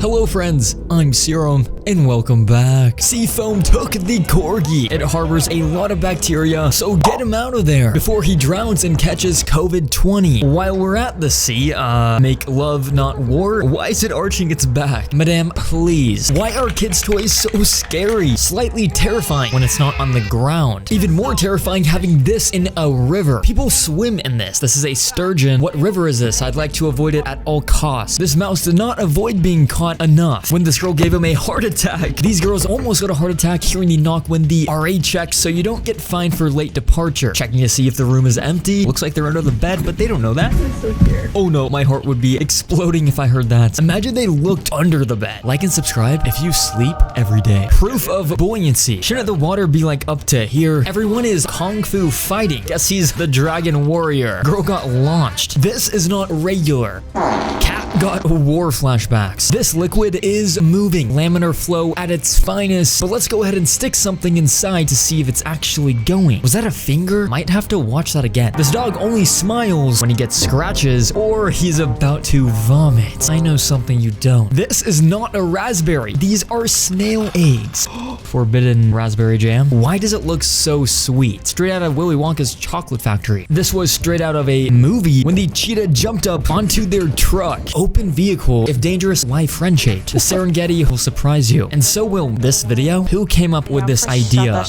Hello friends, I'm Serum, and welcome back. Seafoam took the corgi. It harbors a lot of bacteria, so get him out of there before he drowns and catches COVID-20. While we're at the sea, make love not war? Why is it arching its back? Madame, please. Why are kids' toys so scary? Slightly terrifying when it's not on the ground. Even more terrifying having this in a river. People swim in this. This is a sturgeon. What river is this? I'd like to avoid it at all costs. This mouse did not avoid being caught enough when this girl gave him a heart attack. These girls almost got a heart attack hearing the knock when the RA checks, so you don't get fined for late departure. Checking to see if the room is empty. Looks like they're under the bed, but they don't know that. So weird. Oh no, my heart would be exploding if I heard that. Imagine they looked under the bed. Like and subscribe if you sleep every day. Proof of buoyancy. Shouldn't the water be like up to here? Everyone is kung fu fighting. Guess he's the dragon warrior. Girl got launched. This is not regular. Cat got war flashbacks. This liquid is moving. Laminar flow at its finest. But let's go ahead and stick something inside to see if it's actually going. Was that a finger? Might have to watch that again. This dog only smiles when he gets scratches or he's about to vomit. I know something you don't. This is not a raspberry. These are snail eggs. Forbidden raspberry jam. Why does it look so sweet? Straight out of Willy Wonka's chocolate factory. This was straight out of a movie when the cheetah jumped up onto their truck. Open vehicle. If dangerous, why friend-shaped? The Serengeti will surprise you. And so will this video. Who came up with this idea?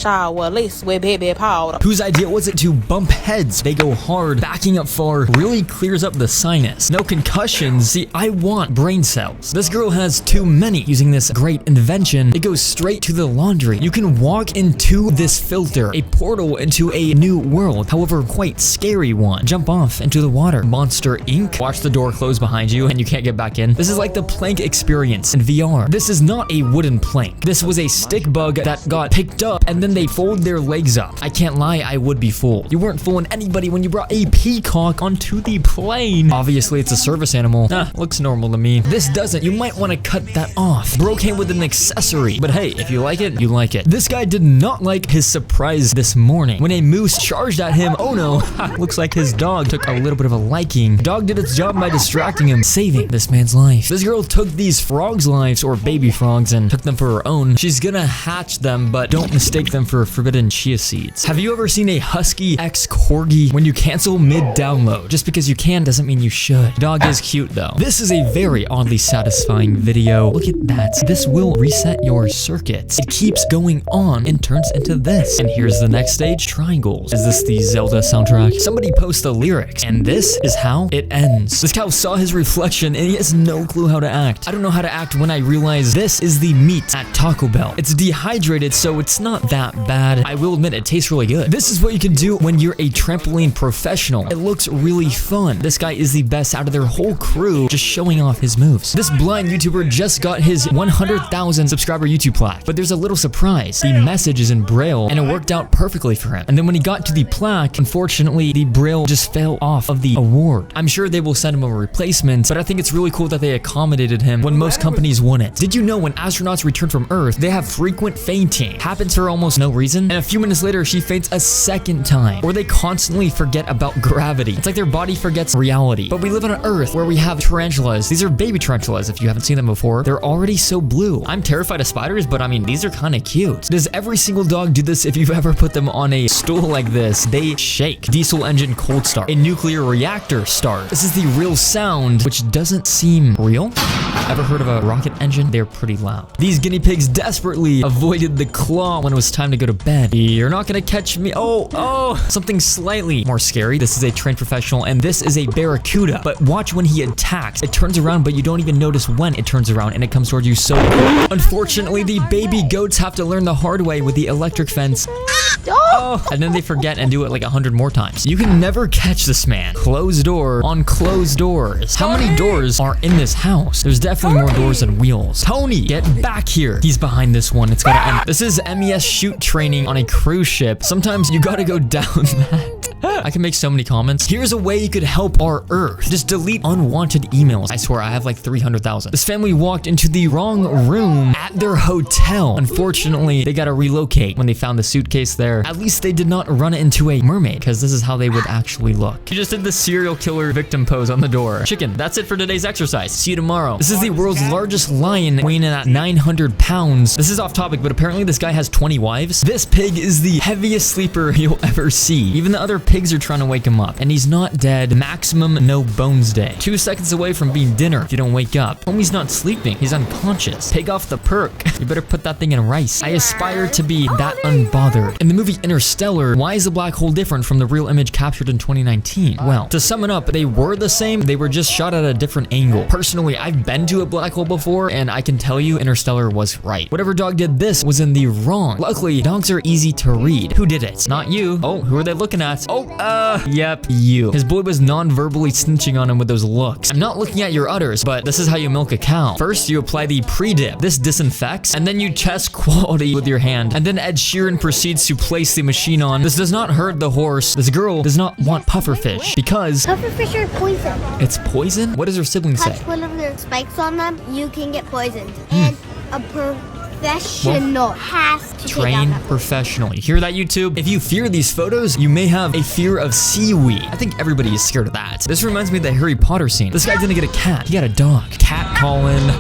Whose idea was it to bump heads? They go hard. Backing up far really clears up the sinus. No concussions. See, I want brain cells. This girl has too many. Using this great invention, it goes straight to the laundry. You can walk into this filter, a portal into a new world, however quite scary one. Jump off into the water. Monster Inc. Watch the door close behind you and you can't get back in. This is like the plank experience in VR. This is not a wooden plank. This was a stick bug that got picked up and then they fold their legs up. I can't lie, I would be fooled. You weren't fooling anybody when you brought a peacock onto the plane. Obviously, it's a service animal. Looks normal to me. This doesn't. You might want to cut that off. Bro came with an accessory. But hey, if you like it, you like it. This guy did not like his surprise this morning. When a moose charged at him, oh no, looks like his dog took a little bit of a liking. Dog did its job by distracting him, saving this man's life. This girl took these frogs' lives, or baby frogs, and took them for her own. She's gonna hatch them, but don't mistake them for forbidden chia seeds. Have you ever seen a husky ex-corgi? When you cancel mid-download, just because you can doesn't mean you should. Dog is cute though. This is a very oddly satisfying video. Look at that. This will reset your circuits. It keeps going on and turns into this. And here's the next stage, triangles. Is this the Zelda soundtrack? Somebody post the lyrics, and this is how it ends. This cow saw his reflection and he has no clue how to act. I don't know how to act when I realize this is the meat at Taco Bell. It's dehydrated, so it's not that bad. I will admit it tastes really good. This is what you can do when you're a trampoline professional. It looks really fun. This guy is the best out of their whole crew, just showing off his moves. This blind YouTuber just got his 100,000 subscriber YouTube plaque, but there's a little surprise. The message is in Braille, and it worked out perfectly for him. And then when he got to the plaque, unfortunately, the Braille just fell off of the award. I'm sure they will send him a replacement, but I think it's really cool that they accommodated him when most companies wouldn't. Did you know when astronauts return from Earth, they have frequent fainting? Happens for almost no reason, and a few minutes later, she faints a second time. Or they constantly forget about gravity. It's like their body forgets reality. But we live on an Earth where we have tarantulas. These are baby tarantulas if you haven't seen them before. They're already so blue. I'm terrified of spiders, but I mean, these are kind of cute. Does every single dog do this if you've ever put them on a stool like this? They shake. Diesel engine cold start. A nuclear reactor start. This is the real sound, which doesn't seem real. Ever heard of a rocket engine? They're pretty loud. These guinea pigs desperately avoided the claw when it was time to go to bed. You're not gonna catch me. Oh, something slightly more scary. This is a trained professional, and this is a barracuda. But watch when he attacks. It turns around, but you don't even notice when it turns around, and it comes towards you so quick. Unfortunately, the baby goats have to learn the hard way with the electric fence. Oh, and then they forget and do it like 100 more times. You can never catch this man. Closed door on closed doors. How many doors are in this house? There's definitely more doors than wheels. Tony, get back here. He's behind this one. It's gotta end. This is MES shoot training on a cruise ship. Sometimes you gotta go down that. I can make so many comments. Here's a way you could help our Earth. Just delete unwanted emails. I swear, I have like 300,000. This family walked into the wrong room at their hotel. Unfortunately, they gotta relocate when they found the suitcase there. At least they did not run into a mermaid, because this is how they would actually look. You just did the serial killer victim pose on the door. Chicken, that's it for today's exercise. See you tomorrow. This is the world's largest lion, weighing in at 900 pounds. This is off topic, but apparently this guy has 20 wives. This pig is the heaviest sleeper you'll ever see. Even the other pigs are trying to wake him up, and he's not dead. Maximum no bones day. 2 seconds away from being dinner if you don't wake up. Homie's not sleeping. He's unconscious. Take off the perk. You better put that thing in rice. I aspire to be that unbothered. In the movie Interstellar, why is the black hole different from the real image captured in 2019? Well, to sum it up, they were the same. They were just shot at a different angle. Personally, I've been to a black hole before, and I can tell you Interstellar was right. Whatever dog did this was in the wrong. Luckily, dogs are easy to read. Who did it? Not you. Oh, who are they looking at? Oh, yep, you. His boy was non-verbally snitching on him with those looks. I'm not looking at your udders, but this is how you milk a cow. First, you apply the pre-dip. This disinfects, and then you test quality with your hand. And then Ed Sheeran proceeds to place the machine on. This does not hurt the horse. This girl does not want pufferfish because Pufferfish are poison. it's poison? What does her sibling say? Touch one of their spikes on them, you can get poisoned. And a professional has to Train take out that professionally. Hear that, YouTube? If you fear these photos, you may have a fear of seaweed. I think everybody is scared of that. This reminds me of the Harry Potter scene. This guy didn't get a cat. He got a dog. Cat calling.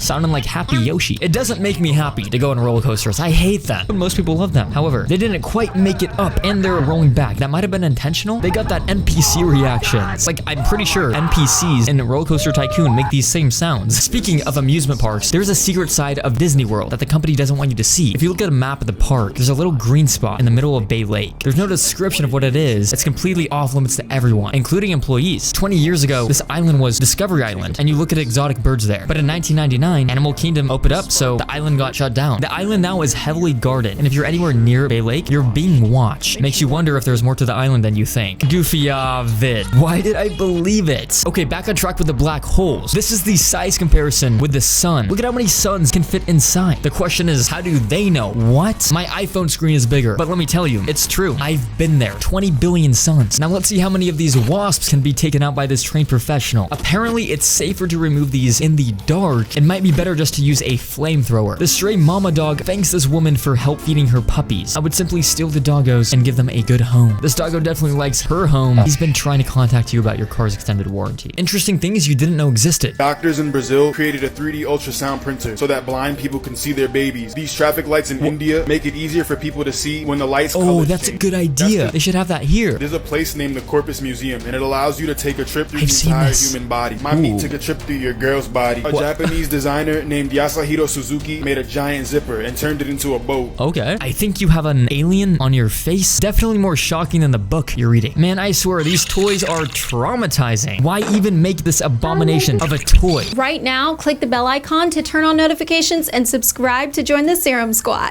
Sounding like Happy Yoshi. It doesn't make me happy to go on roller coasters. I hate them. But most people love them. However, they didn't quite make it up and they're rolling back. That might have been intentional. They got that NPC reactions. Like, I'm pretty sure NPCs in Roller Coaster Tycoon make these same sounds. Speaking of amusement parks, there's a secret side of Disney World that the company doesn't want you to see. If you look at a map of the park, there's a little green spot in the middle of Bay Lake. There's no description of what it is. It's completely off limits to everyone, including employees. 20 years ago, this island was Discovery Island, and you look at exotic birds there. But in 1999, Animal Kingdom opened up, so the island got shut down. The island now is heavily guarded, and if you're anywhere near Bay Lake, you're being watched. Makes you wonder if there's more to the island than you think. Goofy vid. Why did I believe it? Okay, back on track with the black holes. This is the size comparison with the sun. Look at how many suns can fit inside. The question is, how do they know? What? My iPhone screen is bigger, but let me tell you, it's true. I've been there. 20 billion suns. Now let's see how many of these wasps can be taken out by this trained professional. Apparently, it's safer to remove these in the dark. It might be better just to use a flamethrower. The stray mama dog thanks this woman for help feeding her puppies. I would simply steal the doggos and give them a good home. This doggo definitely likes her home. He's been trying to contact you about your car's extended warranty. Interesting things you didn't know existed. Doctors in Brazil created a 3D ultrasound printer so that blind people can see their babies. These traffic lights in India make it easier for people to see when the lights Oh, that's a good idea. They should have that here. There's a place named the Corpus Museum, and it allows you to take a trip through I've the seen entire this. human body. My meat took a trip through your girl's body. A Japanese designer named Yasuhiro Suzuki made a giant zipper and turned it into a boat. Okay. I think you have an alien on your face. Definitely more shocking than the book you're reading. Man, I swear, these toys are traumatizing. Why even make this abomination of a toy? Right now, click the bell icon to turn on notifications and subscribe to join the Serum Squad.